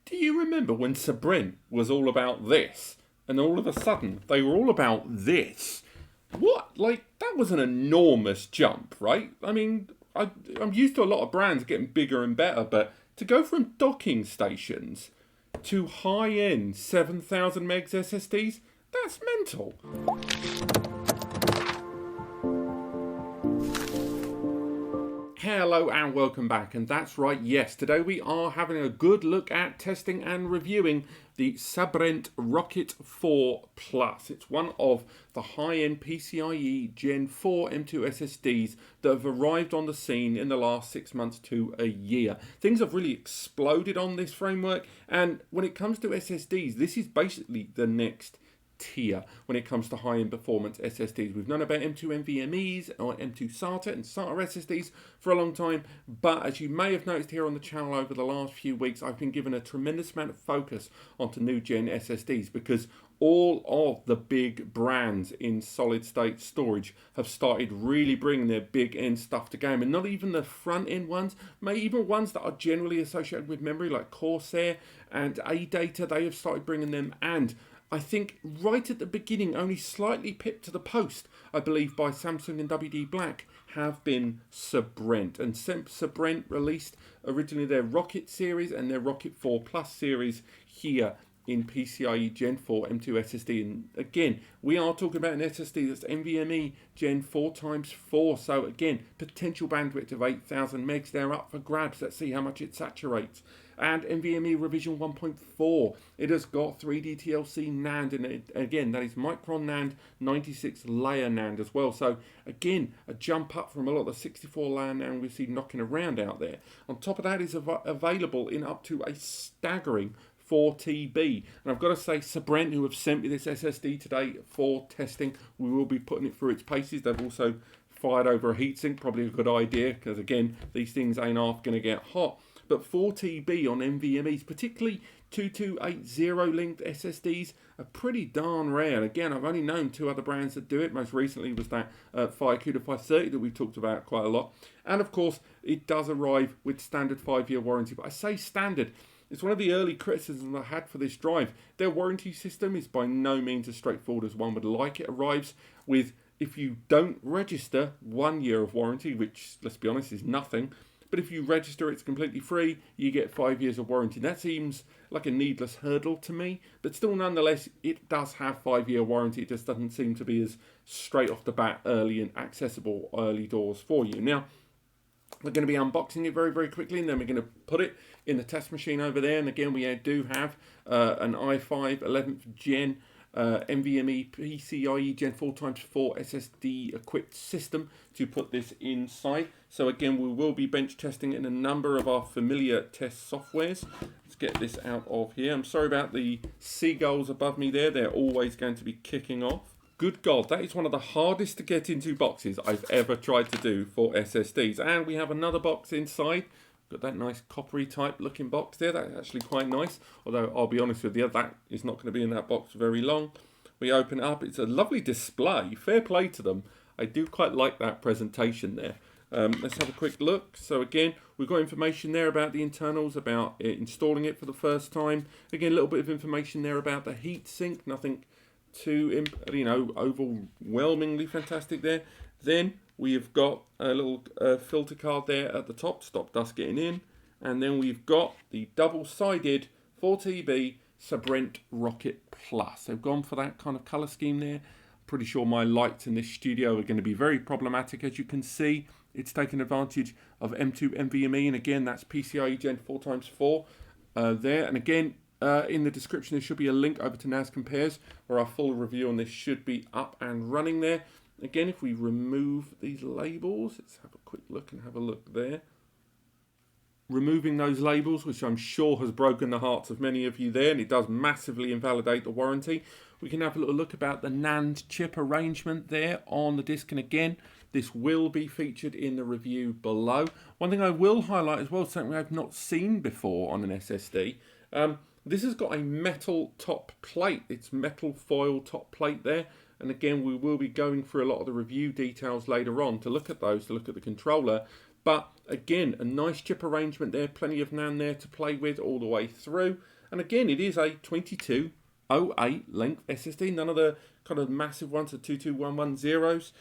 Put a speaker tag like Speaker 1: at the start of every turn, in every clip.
Speaker 1: Do you remember when Sabrent was all about this, and all of a sudden they were all about this? What? Like, that was an enormous jump, right? I mean, I'm used to a lot of brands getting bigger and better, but to go from docking stations to high-end 7,000 megs SSDs, that's mental. Hello and welcome back, and that's right, yes, today we are having a good look at testing and reviewing the Sabrent Rocket 4 Plus. It's one of the high-end PCIe Gen 4 M.2 SSDs that have arrived on the scene in the last 6 months to a year. Things have really exploded on this framework, and when it comes to SSDs, this is basically the next tier when it comes to high-end performance SSDs. We've known about M.2 NVMe's or M.2 SATA and SATA SSDs for a long time, but as you may have noticed here on the channel over the last few weeks, I've been given a tremendous amount of focus onto new gen SSDs because all of the big brands in solid state storage have started really bringing their big end stuff to game, and not even the front end ones, maybe even ones that are generally associated with memory like Corsair and AData, they have started bringing them. And I think right at the beginning, only slightly pipped to the post, I believe, by Samsung and WD Black, have been Sabrent. And Sabrent released originally their Rocket series and their Rocket 4 Plus series here in PCIe Gen 4 M.2 SSD. And again, we are talking about an SSD that's NVMe Gen 4x4. So again, potential bandwidth of 8,000 megs. They're up for grabs. Let's see how much it saturates. And NVMe revision 1.4. It has got 3D TLC NAND in it. Again, that is Micron NAND, 96 layer NAND as well. So again, a jump up from a lot of the 64 layer NAND we see knocking around out there. On top of that, is available in up to a staggering 4 TB. And I've got to say, Sabrent, who have sent me this SSD today for testing, we will be putting it through its paces. They've also fired over a heatsink, probably a good idea, because again, these things ain't half going to get hot. But 4 TB on NVMe's, particularly 2280 linked SSDs, are pretty darn rare. Again, I've only known 2 other brands that do it. Most recently was that Firecuda 530 that we've talked about quite a lot. And of course, it does arrive with standard 5-year warranty. But I say standard, it's one of the early criticisms I had for this drive. Their warranty system is by no means as straightforward as one would like. It arrives with, if you don't register, 1 year of warranty, which, let's be honest, is nothing. But if you register, it's completely free. You get 5 years of warranty. That seems like a needless hurdle to me. But still, nonetheless, it does have 5-year warranty. It just doesn't seem to be as straight off the bat early and accessible early doors for you. Now, we're going to be unboxing it very, very quickly, and then we're going to put it in the test machine over there. And again, we do have an i5 11th Gen NVMe PCIe Gen 4x4 SSD equipped system to put this inside. So again, we will be bench testing in a number of our familiar test softwares. Let's get this out of here. I'm sorry about the seagulls above me there. They're always going to be kicking off. Good God, that is one of the hardest to get into boxes I've ever tried to do for SSDs. And we have another box inside. Got that nice coppery type looking box there. That's actually quite nice. Although I'll be honest with you, that is not going to be in that box very long. We open it up. It's a lovely display. Fair play to them. I do quite like that presentation there. Let's have a quick look. So again, we've got information there about the internals, about installing it for the first time. Again, a little bit of information there about the heatsink. Nothing too, overwhelmingly fantastic there. Then we've got a little filter card there at the top to stop dust getting in. And then we've got the double-sided 4 TB Sabrent Rocket Plus. They've gone for that kind of colour scheme there. Pretty sure my lights in this studio are going to be very problematic. As you can see, it's taken advantage of M.2 NVMe. And again, that's PCIe Gen 4x4 there. And again, in the description, there should be a link over to NAS Compares, where our full review on this should be up and running there. Again, if we remove these labels, let's have a quick look and have a look there. Removing those labels, which I'm sure has broken the hearts of many of you there, and it does massively invalidate the warranty. We can have a little look about the NAND chip arrangement there on the disc, and again, this will be featured in the review below. One thing I will highlight as well, something I've not seen before on an SSD, this has got a metal top plate. It's metal foil top plate there. And again, we will be going through a lot of the review details later on to look at those, to look at the controller. But again, a nice chip arrangement there, plenty of NAND there to play with all the way through. And again, it is a 2208 length SSD, none of the kind of massive ones, the 22110s.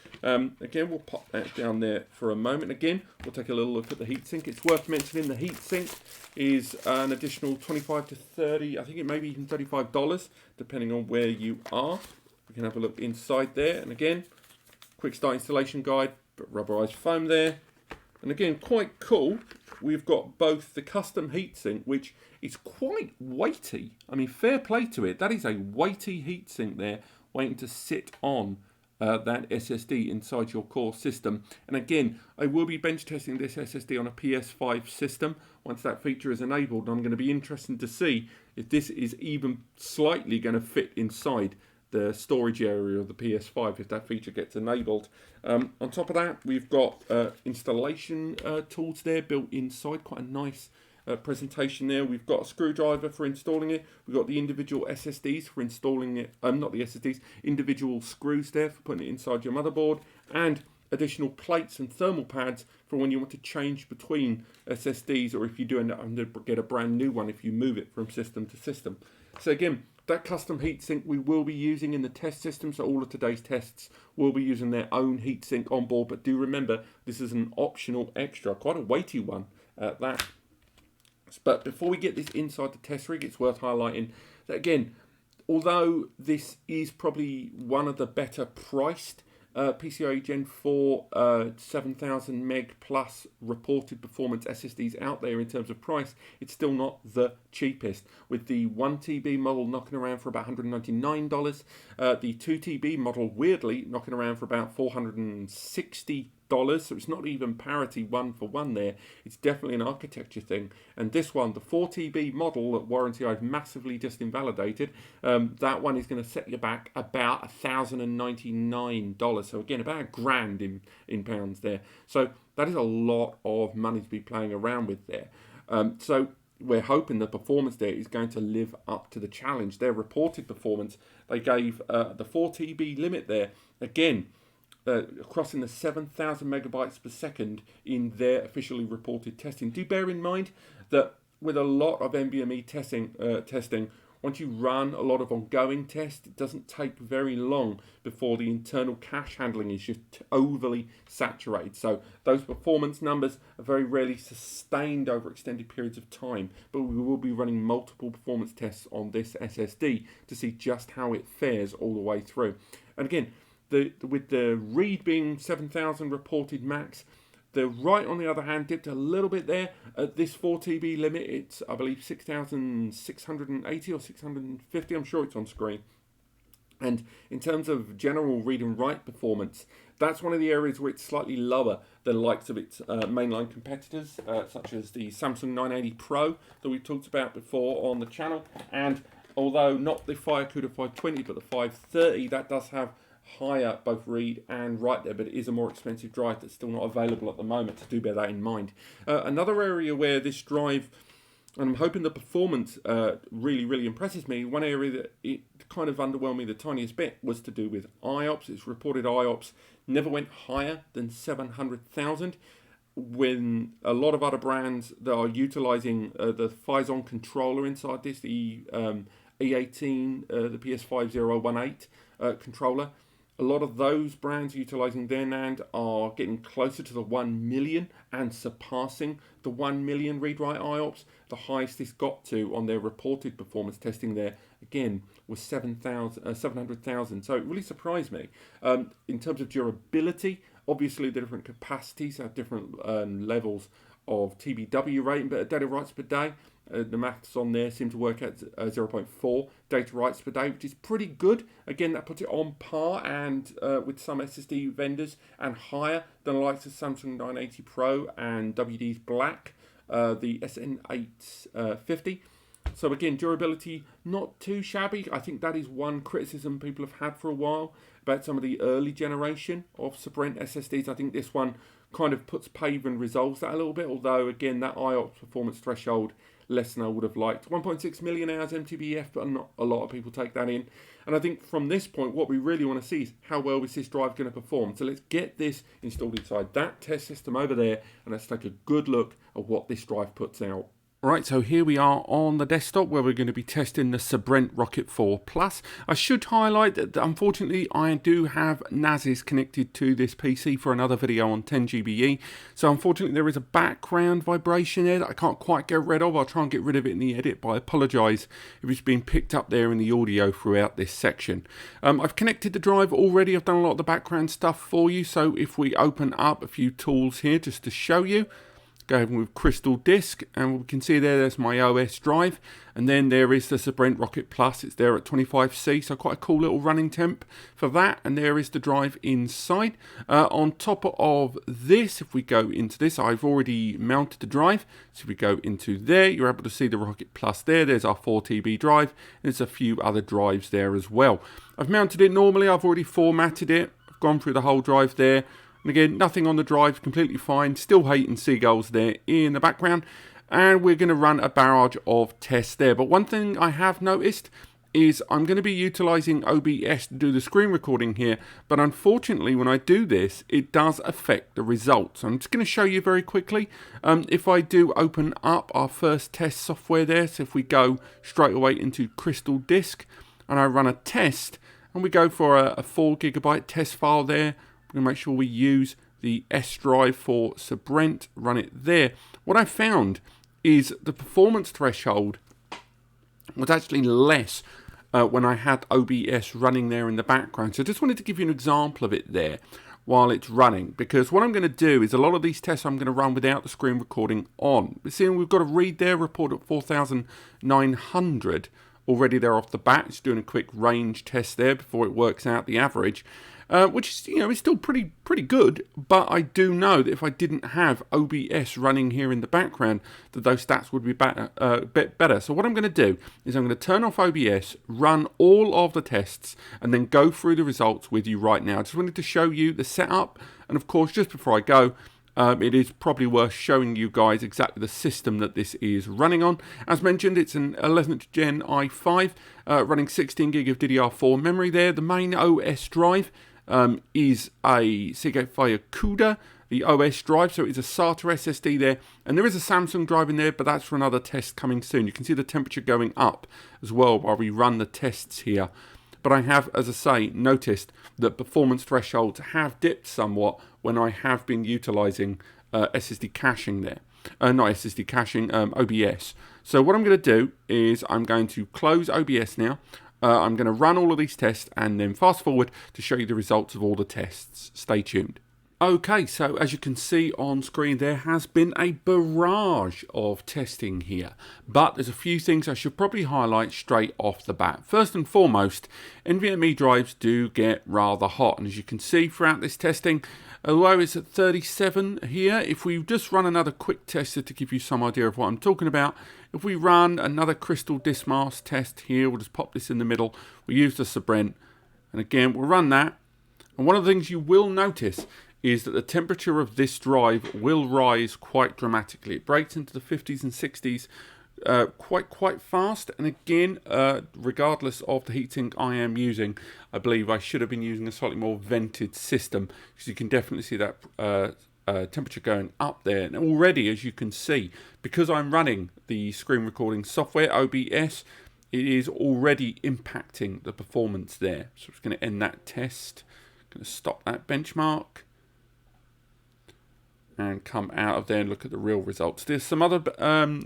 Speaker 1: Again, we'll pop that down there for a moment. Again, we'll take a little look at the heatsink. It's worth mentioning the heatsink is an additional 25 to 30, I think it may be even $35, depending on where you are. We can have a look inside there. And again, quick start installation guide, but rubberized foam there. And again, quite cool, we've got both the custom heatsink, which is quite weighty. I mean, fair play to it. That is a weighty heatsink there, waiting to sit on that SSD inside your core system. And again, I will be bench testing this SSD on a PS5 system once that feature is enabled. I'm going to be interested to see if this is even slightly going to fit inside the storage area of the PS5 if that feature gets enabled. On top of that, we've got installation tools there built inside, quite a nice presentation there. We've got a screwdriver for installing it. We've got the individual SSDs for installing it, not the SSDs, individual screws there for putting it inside your motherboard, and additional plates and thermal pads for when you want to change between SSDs, or if you do end up having to get a brand new one if you move it from system to system. So again, that custom heatsink we will be using in the test system, so all of today's tests will be using their own heatsink on board, but do remember this is an optional extra, quite a weighty one at that. But before we get this inside the test rig, it's worth highlighting that again, although this is probably one of the better priced PCIe Gen 4 7000 meg plus reported performance SSDs out there in terms of price, it's still not the cheapest. With the 1TB model knocking around for about $199, the 2TB model weirdly knocking around for about $460. So it's not even parity one for one there. It's definitely an architecture thing. And this one, the 4TB model that warranty I've massively just invalidated, that one is going to set you back about $1,099. So again, about $1,000 in pounds there. So that is a lot of money to be playing around with there. So we're hoping the performance there is going to live up to the challenge. Their reported performance, they gave the 4TB limit there. Again, crossing the 7,000 megabytes per second in their officially reported testing. Do bear in mind that with a lot of NVMe testing, once you run a lot of ongoing tests, it doesn't take very long before the internal cache handling is just overly saturated. So those performance numbers are very rarely sustained over extended periods of time, but we will be running multiple performance tests on this SSD to see just how it fares all the way through. And again, with the read being 7,000 reported max, the write on the other hand dipped a little bit there. At this 4TB limit, it's I believe 6,680 or 650. I'm sure it's on screen. And in terms of general read and write performance, that's one of the areas where it's slightly lower than the likes of its mainline competitors, such as the Samsung 980 Pro that we've talked about before on the channel. And although not the Firecuda 520, but the 530, that does have higher both read and write there, but it is a more expensive drive that's still not available at the moment, so do bear that in mind. Another area where this drive, and I'm hoping the performance really impresses me, one area that it kind of underwhelmed me the tiniest bit was to do with IOPS. It's reported IOPS never went higher than 700,000, when a lot of other brands that are utilizing the Phison controller inside this, the E18, the PS5 018 controller, a lot of those brands utilizing their NAND are getting closer to the 1 million and surpassing the 1 million read-write IOPS. The highest this got to on their reported performance testing there, again, was 700,000. So it really surprised me. In terms of durability, obviously the different capacities have different levels of TBW rating, but data writes per day, the maths on there seem to work at 0.4 data writes per day, which is pretty good. Again, that puts it on par and with some SSD vendors and higher than the likes of Samsung 980 Pro and WD's Black, the SN850. So again, durability not too shabby. I think that is one criticism people have had for a while about some of the early generation of Sabrent SSDs. I think this one kind of puts paid and resolves that a little bit, although again, that IOPS performance threshold less than I would have liked. 1.6 million hours MTBF, but not a lot of people take that in. And I think from this point, what we really want to see is how well is this drive going to perform. So let's get this installed inside that test system over there, and let's take a good look at what this drive puts out. Right, so here we are on the desktop where we're going to be testing the Sabrent Rocket 4 Plus. I should highlight that unfortunately I do have NASes connected to this PC for another video on 10GBE. So unfortunately there is a background vibration there that I can't quite get rid of. I'll try and get rid of it in the edit, but I apologise if it's been picked up there in the audio throughout this section. I've connected the drive already. I've done a lot of the background stuff for you. So if we open up a few tools here just to show you. Go ahead with Crystal Disk, and we can see there's my OS drive, and then there is the Sabrent Rocket Plus. It's there at 25C, so quite a cool little running temp for that, and there is the drive inside. On top of this, if we go into this, I've already mounted the drive, so if we go into there, you're able to see the Rocket Plus there. There's our 4TB drive, and there's a few other drives there as well. I've mounted it normally. I've already formatted it. I've gone through the whole drive there. And again, nothing on the drive, completely fine. Still hating seagulls there in the background. And we're going to run a barrage of tests there. But one thing I have noticed is I'm going to be utilizing OBS to do the screen recording here. But unfortunately, when I do this, it does affect the results. I'm just going to show you very quickly. If I do open up our first test software there, so if we go straight away into Crystal Disk and I run a test and we go for a 4GB test file there. We're going to make sure we use the S drive for Sabrent, run it there. What I found is the performance threshold was actually less when I had OBS running there in the background. So I just wanted to give you an example of it there while it's running, because what I'm going to do is a lot of these tests I'm going to run without the screen recording on. But seeing we've got a read there, report at 4,900 already there off the bat. It's doing a quick range test there before it works out the average. Which is, is still pretty good, but I do know that if I didn't have OBS running here in the background, that those stats would be a bit better. So what I'm going to do is I'm going to turn off OBS, run all of the tests, and then go through the results with you right now. I just wanted to show you the setup, and of course, just before I go, it is probably worth showing you guys exactly the system that this is running on. As mentioned, it's an 11th Gen i5 running 16 gig of DDR4 memory there. The main OS drive is a Seagate Firecuda, the OS drive, so it's a SATA SSD there, and there is a Samsung drive in there, but that's for another test coming soon. You can see the temperature going up as well while we run the tests here. But I have, as I say, noticed that performance thresholds have dipped somewhat when I have been utilizing SSD caching there. Not SSD caching, OBS. So what I'm going to do is I'm going to close OBS now. I'm going to run all of these tests and then fast forward to show you the results of all the tests. Stay tuned. Okay, so as you can see on screen, there has been a barrage of testing here, but there's a few things I should probably highlight straight off the bat. First and foremost, NVMe drives do get rather hot, and as you can see throughout this testing, although it's at 37 here, if we just run another quick tester to give you some idea of what I'm talking about, if we run another Crystal Disk Mask test here, we'll just pop this in the middle, we'll use the Sabrent, and again, we'll run that, and one of the things you will notice is that the temperature of this drive will rise quite dramatically. It breaks into the 50s and 60s quite fast, and again, regardless of the heatsink I am using, I believe I should have been using a slightly more vented system, because you can definitely see that temperature going up there. And already, as you can see, because I'm running the screen recording software, OBS, it is already impacting the performance there. So I'm just going to end that test, going to stop that benchmark, and come out of there and look at the real results. There's some other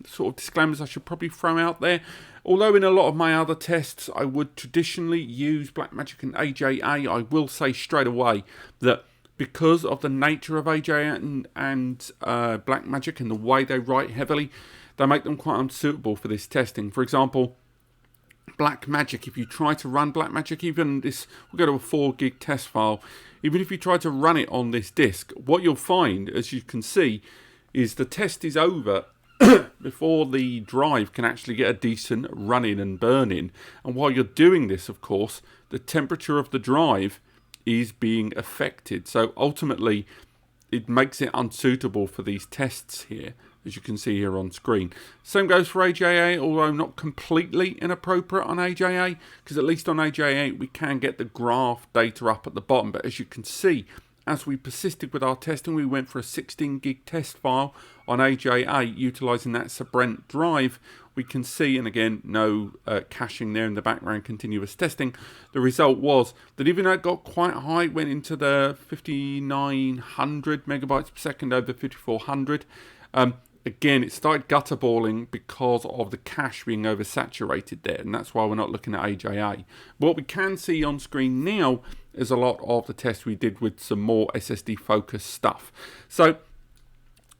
Speaker 1: sort of disclaimers I should probably throw out there. Although in a lot of my other tests I would traditionally use Blackmagic and AJA, I will say straight away that because of the nature of AJA and Blackmagic and the way they write heavily, they make them quite unsuitable for this testing. For example, Blackmagic, if you try to run Blackmagic, even this, we'll go to a 4 gig test file, even if you try to run it on this disk, what you'll find, as you can see, is the test is over before the drive can actually get a decent run-in and burn-in. And while you're doing this, of course, the temperature of the drive is being affected. So ultimately, it makes it unsuitable for these tests here, as you can see here on screen. Same goes for AJA, although not completely inappropriate on AJA, because at least on AJA we can get the graph data up at the bottom. But as you can see, as we persisted with our testing, we went for a 16 gig test file on AJ8 utilizing that Sabrent drive. We can see, and again, no caching there in the background, continuous testing. The result was that even though it got quite high, it went into the 5900 megabytes per second over 5400. Again, it started gutterballing because of the cache being oversaturated there, and that's why we're not looking at AJA. What we can see on screen now is a lot of the tests we did with some more SSD focused stuff. So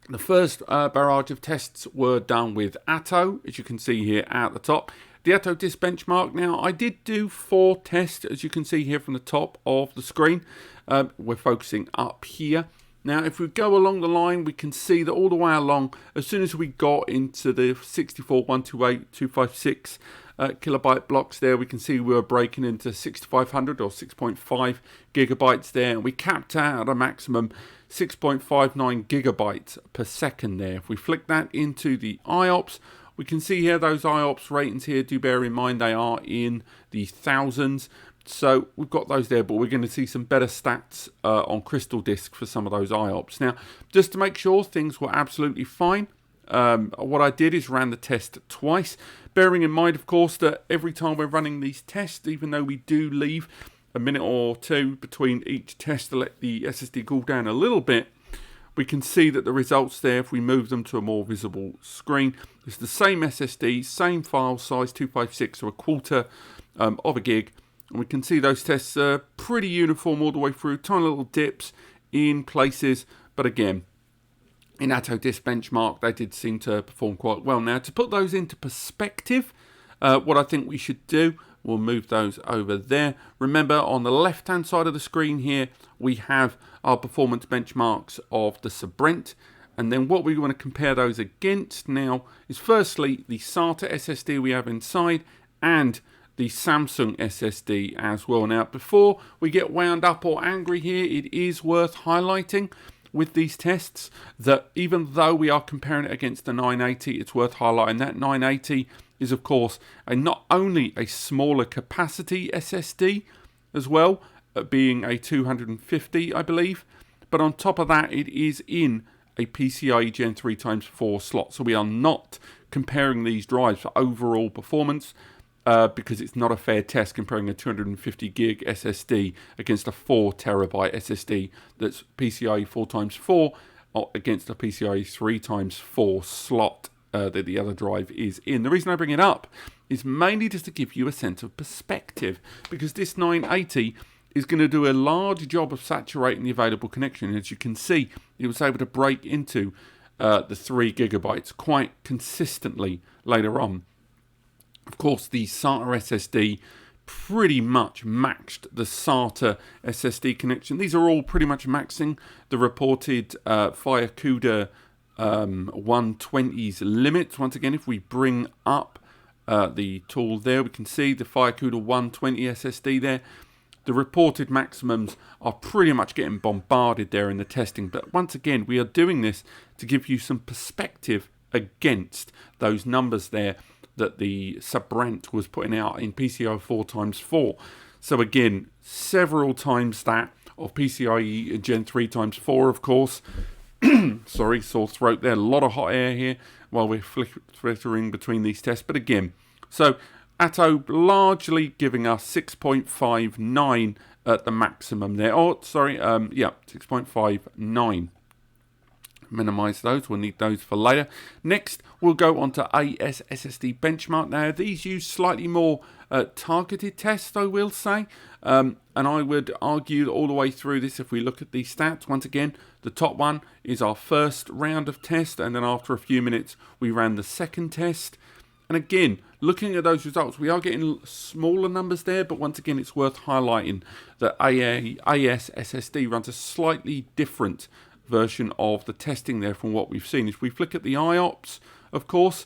Speaker 1: the first barrage of tests were done with Atto, as you can see here at the top. The Atto disk benchmark. Now, I did do 4 tests, as you can see here from the top of the screen. We're focusing up here. Now, if we go along the line, we can see that all the way along, as soon as we got into the 64, 128, 256 kilobyte blocks there, we can see we were breaking into 6500 or 6.5 gigabytes there. And we capped out at a maximum 6.59 gigabytes per second there. If we flick that into the IOPS, we can see here those IOPS ratings here. Do bear in mind they are in the thousands. So we've got those there, but we're going to see some better stats on Crystal Disk for some of those IOPS. Now, just to make sure things were absolutely fine, what I did is ran the test twice, bearing in mind, of course, that every time we're running these tests, even though we do leave a minute or two between each test to let the SSD cool down a little bit, we can see that the results there, if we move them to a more visible screen, it's the same SSD, same file size, 256 or a quarter of a gig. And we can see those tests are pretty uniform all the way through, tiny little dips in places. But again, in Atto Disk Benchmark, they did seem to perform quite well. Now, to put those into perspective, what I think we should do, we'll move those over there. Remember, on the left-hand side of the screen here, we have our performance benchmarks of the Sabrent. And then what we want to compare those against now is firstly the SATA SSD we have inside and the Samsung SSD as well. Now, before we get wound up or angry here, it is worth highlighting with these tests that even though we are comparing it against the 980, it's worth highlighting that 980 is, of course, not only a smaller capacity SSD as well, being a 250, I believe, but on top of that, it is in a PCIe Gen 3x4 slot. So we are not comparing these drives for overall performance, because it's not a fair test comparing a 250 gig SSD against a 4 terabyte SSD that's PCIe 4x4 or against a PCIe 3x4 slot that the other drive is in. The reason I bring it up is mainly just to give you a sense of perspective, because this 980 is going to do a large job of saturating the available connection. As you can see, it was able to break into the 3 gigabytes quite consistently later on. Of course, the SATA SSD pretty much matched the SATA SSD connection. These are all pretty much maxing the reported Firecuda 120's limits. Once again, if we bring up the tool there, we can see the Firecuda 120 SSD there. The reported maximums are pretty much getting bombarded there in the testing. But once again, we are doing this to give you some perspective against those numbers there that the Sabrent was putting out in PCIe 4x4. So again, several times that of PCIe Gen 3x4, of course. Sorry, sore throat there. A lot of hot air here while we're flittering between these tests. But again, so Atto largely giving us 6.59 at the maximum there. Oh, sorry, 6.59. Minimize those, we'll need those for later. Next, we'll go on to AS SSD benchmark. Now, these use slightly more targeted tests, I will say, and I would argue that all the way through this, if we look at these stats, once again, the top one is our first round of test, and then after a few minutes, we ran the second test. And again, looking at those results, we are getting smaller numbers there, but once again, it's worth highlighting that AS SSD runs a slightly different version of the testing there from what we've seen. If we flick at the IOPS, of course,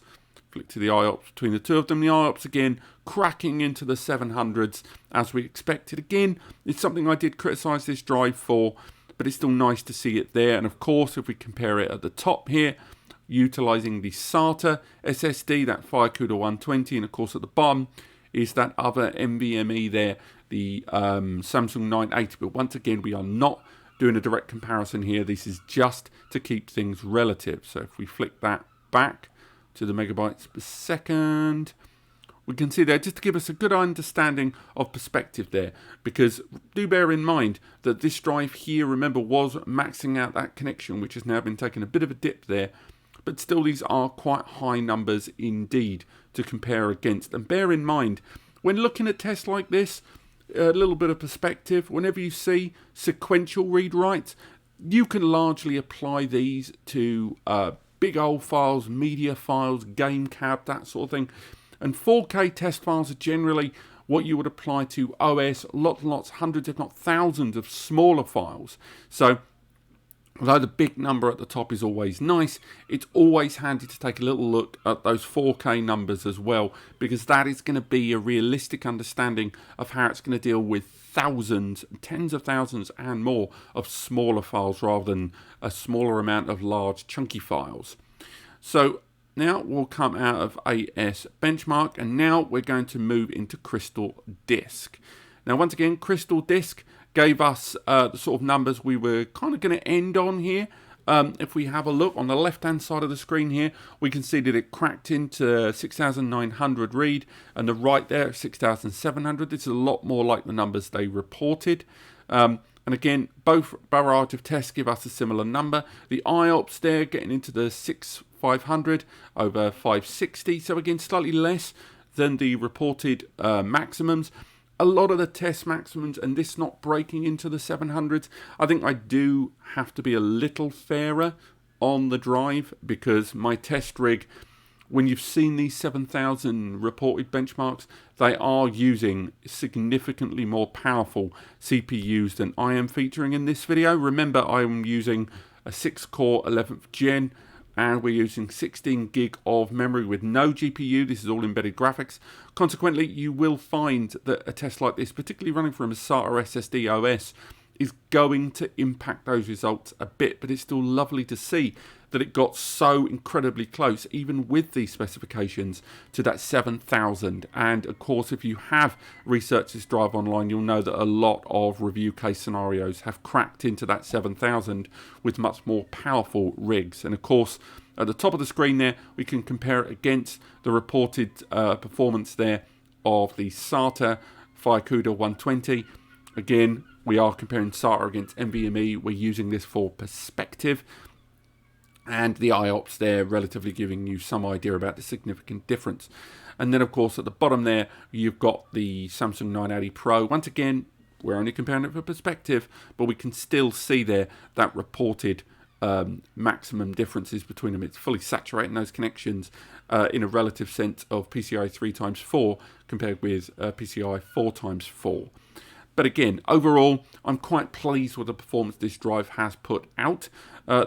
Speaker 1: flick to the IOPS between the two of them, the IOPS again cracking into the 700s as we expected. Again, it's something I did criticize this drive for, but it's still nice to see it there. And of course, if we compare it at the top here, utilizing the SATA SSD, that Firecuda 120, and of course at the bottom is that other NVMe there, the Samsung 980. But once again, we are not doing a direct comparison here. This is just to keep things relative. So if we flick that back to the megabytes per second, we can see there, just to give us a good understanding of perspective there, because do bear in mind that this drive here, remember, was maxing out that connection, which has now been taking a bit of a dip there, but still these are quite high numbers indeed to compare against. And bear in mind, when looking at tests like this, a little bit of perspective, whenever you see sequential read-writes, you can largely apply these to big old files, media files, game cab, that sort of thing. And 4K test files are generally what you would apply to OS, lots, hundreds if not thousands of smaller files. So although the big number at the top is always nice, it's always handy to take a little look at those 4K numbers as well, because that is going to be a realistic understanding of how it's going to deal with thousands, tens of thousands and more of smaller files rather than a smaller amount of large chunky files. So now we'll come out of AS benchmark, and now we're going to move into Crystal Disk. Now once again, Crystal Disk gave us the sort of numbers we were kind of going to end on here. If we have a look on the left hand side of the screen here, we can see that it cracked into 6,900 read, and the right there 6,700. This is a lot more like the numbers they reported. And again, both barrage of tests give us a similar number. The IOPS there getting into the 500 over 560, so again slightly less than the reported maximums. A lot of the test maximums, and this not breaking into the 700s, I think I do have to be a little fairer on the drive, because my test rig, when you've seen these 7,000 reported benchmarks, they are using significantly more powerful CPUs than I am featuring in this video. Remember, I'm using a 6-core 11th gen, and we're using 16 gig of memory with no GPU. This is all embedded graphics. Consequently, you will find that a test like this, particularly running from a SATA SSD OS, is going to impact those results a bit, but it's still lovely to see that it got so incredibly close, even with these specifications, to that 7,000. And of course, if you have researched this drive online, you'll know that a lot of review case scenarios have cracked into that 7,000 with much more powerful rigs. And of course, at the top of the screen there, we can compare it against the reported performance there of the SATA Firecuda 120. Again, we are comparing SATA against NVMe. We're using this for perspective. And the IOPS there relatively giving you some idea about the significant difference. And then, of course, at the bottom there, you've got the Samsung 980 Pro. Once again, we're only comparing it for perspective, but we can still see there that reported maximum differences between them. It's fully saturating those connections in a relative sense of PCIe 3x4 compared with PCIe 4x4. But again, overall, I'm quite pleased with the performance this drive has put out.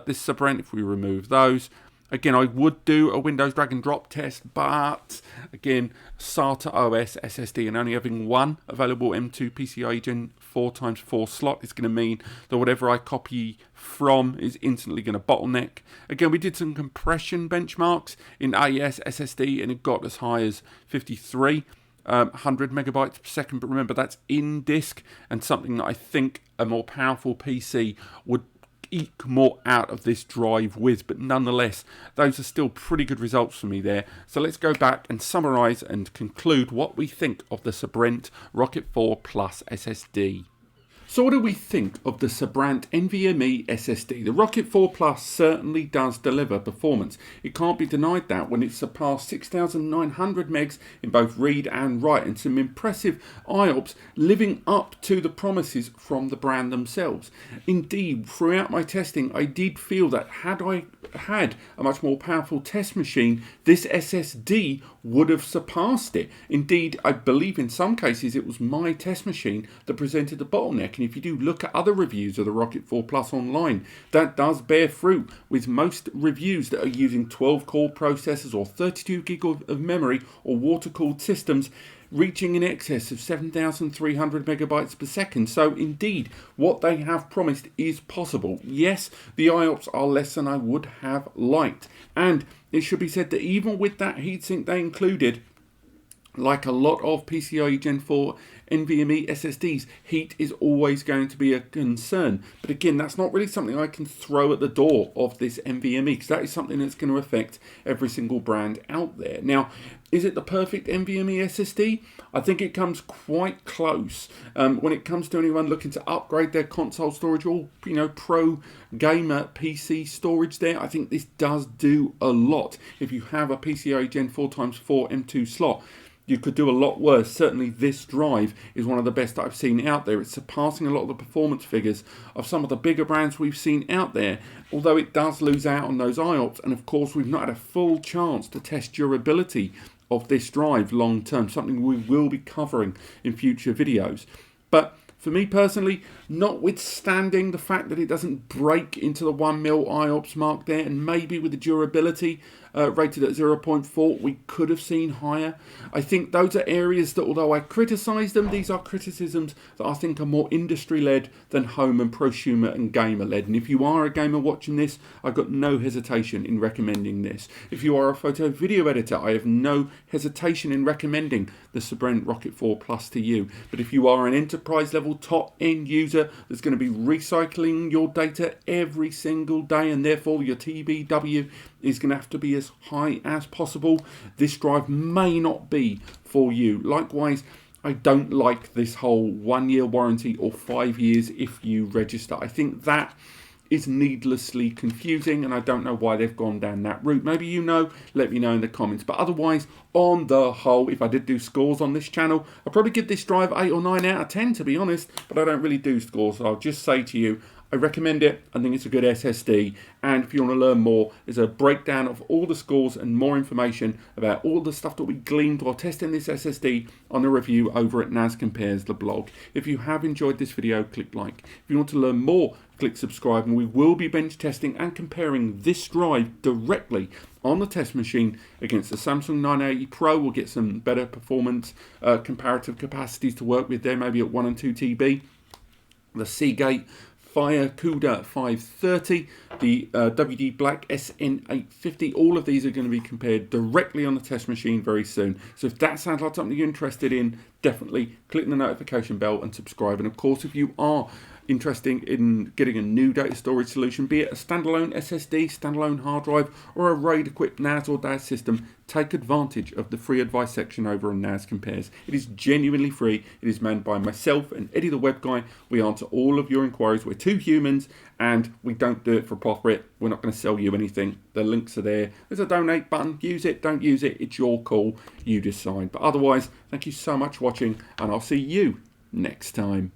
Speaker 1: This Sabrent, if we remove those, again, I would do a Windows drag and drop test, but again, SATA OS SSD and only having one available M.2 PCIe Gen 4x4 slot is going to mean that whatever I copy from is instantly going to bottleneck. Again, we did some compression benchmarks in AES SSD, and it got as high as 5,300 megabytes per second, but remember that's in disk, and something that I think a more powerful PC would eke more out of this drive with, but nonetheless those are still pretty good results for me there. So let's go back and summarize and conclude what we think of the Sabrent Rocket 4 Plus SSD. So what do we think of the Sabrent NVMe SSD? The Rocket 4 Plus certainly does deliver performance. It can't be denied that when it surpassed 6,900 megs in both read and write, and some impressive IOPS living up to the promises from the brand themselves. Indeed, throughout my testing, I did feel that had I had a much more powerful test machine, this SSD would have surpassed it. Indeed, I believe in some cases it was my test machine that presented the bottleneck. And if you do look at other reviews of the Rocket 4 Plus online, that does bear fruit, with most reviews that are using 12-core processors or 32 gig of memory or water-cooled systems reaching in excess of 7,300 megabytes per second. So indeed, what they have promised is possible. Yes, the IOPS are less than I would have liked. And it should be said that even with that heatsink they included, like a lot of PCIe Gen 4 NVMe SSDs, heat is always going to be a concern. But again, that's not really something I can throw at the door of this NVMe, because that is something that's going to affect every single brand out there. Now, is it the perfect NVMe SSD? I think it comes quite close. When it comes to anyone looking to upgrade their console storage or, pro gamer PC storage there, I think this does do a lot. If you have a PCIe Gen 4x4 M.2 slot, you could do a lot worse. Certainly this drive is one of the best I've seen out there. It's surpassing a lot of the performance figures of some of the bigger brands we've seen out there, although it does lose out on those IOPS. And of course, we've not had a full chance to test durability of this drive long term, something we will be covering in future videos. But for me personally, notwithstanding the fact that it doesn't break into the 1 mil IOPS mark there, and maybe with the durability rated at 0.4, we could have seen higher. I think those are areas that, although I criticise them, these are criticisms that I think are more industry-led than home and prosumer and gamer-led. And if you are a gamer watching this, I've got no hesitation in recommending this. If you are a photo video editor, I have no hesitation in recommending the Sabrent Rocket 4 Plus to you. But if you are an enterprise-level top-end user that's going to be recycling your data every single day, and therefore your TBW is going to have to be as high as possible, this drive may not be for you. Likewise, I don't like this whole 1 year warranty or 5 years if you register. I think that is needlessly confusing, and I don't know why they've gone down that route. Maybe you know, let me know in the comments. But otherwise, on the whole, if I did do scores on this channel, I'd probably give this drive 8 or 9 out of 10, to be honest, but I don't really do scores, so I'll just say to you, I recommend it. I think it's a good SSD, and if you want to learn more, there's a breakdown of all the scores and more information about all the stuff that we gleaned while testing this SSD on a review over at NAS Compares, the blog. If you have enjoyed this video, click like. If you want to learn more, click subscribe, and we will be bench testing and comparing this drive directly on the test machine against the Samsung 980 Pro. We'll get some better performance, comparative capacities to work with there, maybe at 1 and 2 TB. The Seagate Firecuda 530, the WD Black SN850, all of these are going to be compared directly on the test machine very soon. So if that sounds like something you're interested in, definitely click the notification bell and subscribe. And of course, if you are interested in getting a new data storage solution, be it a standalone SSD, standalone hard drive, or a RAID-equipped NAS or DAS system, take advantage of the free advice section over on NAS Compares. It is genuinely free. It is manned by myself and Eddie the Web Guy. We answer all of your inquiries. We're two humans, and we don't do it for profit. We're not going to sell you anything. The links are there. There's a donate button. Use it, don't use it. It's your call. You decide. But otherwise, thank you so much for watching, and I'll see you next time.